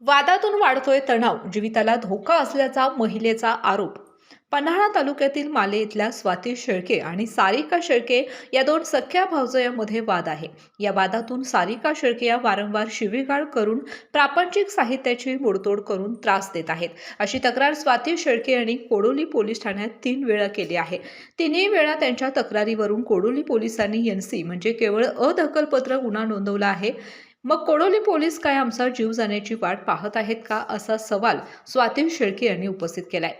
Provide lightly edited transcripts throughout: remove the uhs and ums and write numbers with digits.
वादातून वाढतोय तणाव, जीविताला धोका असल्याचा महिलेचा आरोप. पन्हाळा तालुक्यातील माले इथल्या स्वाती शेळके आणि सारिका शेळके या दोन सख्या भावजयामध्ये वाद आहे. या वादातून सारिका शेळके या वारंवार शिवीगाळ करून प्रापंचिक साहित्याची मोडतोड करून त्रास देत आहेत, अशी तक्रार स्वाती शेळके यांनी कोडोली पोलीस ठाण्यात 3 वेळा केली आहे. तिन्ही वेळा त्यांच्या तक्रारीवरून कोडोली पोलिसांनी एनसी म्हणजे केवळ अदखलपत्र गुन्हा नोंदवला आहे. मग कोडोली पोलीस काय आमचा जीव जाण्याची वाट पाहत आहेत का, असा सवाल स्वाती शेळके यांनी उपस्थित केलाय.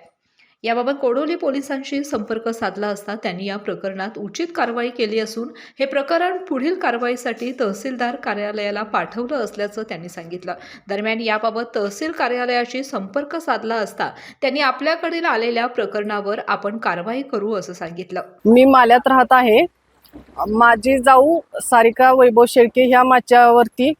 याबाबत कोडोली पोलिसांशी संपर्क साधला असता त्यांनी या प्रकरणात उचित कारवाई केली असून हे प्रकरण पुढील कारवाईसाठी तहसीलदार कार्यालयाला पाठवलं असल्याचं त्यांनी सांगितलं. दरम्यान याबाबत तहसील कार्यालयाशी संपर्क साधला असता त्यांनी आपल्याकडील आलेल्या प्रकरणावर आपण कारवाई करू असं सांगितलं. मी माल्यात राहत आहे. माझी जाऊ सारिका वैभव शेळके ह्या माझ्यावरती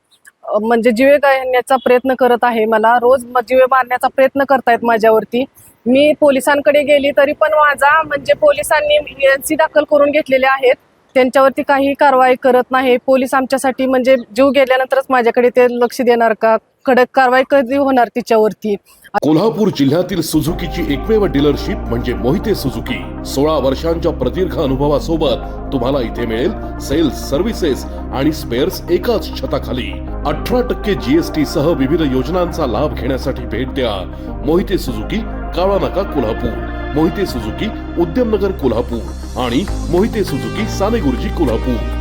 म्हणजे जीवे घालण्याचा प्रयत्न करत आहे. मला रोज जीवे मारण्याचा प्रयत्न करतायत माझ्यावरती. मी पोलिसांकडे गेली तरी पण माझा म्हणजे पोलिसांनी एनसी दाखल करून घेतलेले आहेत. त्यांच्यावरती काही कारवाई करत नाही. पोलीस आमच्यासाठी म्हणजे जीव गेल्यानंतरच माझ्याकडे ते लक्ष देणार का, कडक कारवाई कधी होणार तिच्यावरती. कोल्हापूर जिल्ह्यातील सुझुकीची एकमेव डीलरशिप म्हणजे मोहिते सुझुकी. 16 वर्षांच्या प्रदीर्घ अनुभवासोबत तुम्हाला इथे मिळेल सेल्स, सर्व्हिसेस आणि स्पेअर्स एकाच छताखाली. 18% GST सह विविध योजनांचा लाभ घेण्यासाठी भेट द्या. मोहिते सुझुकी, काळा नाका, कोल्हापूर. मोहिते सुझुकी, उद्यमनगर, कोल्हापूर आणि मोहिते सुझुकी, सानेगुरुजी, कोल्हापूर.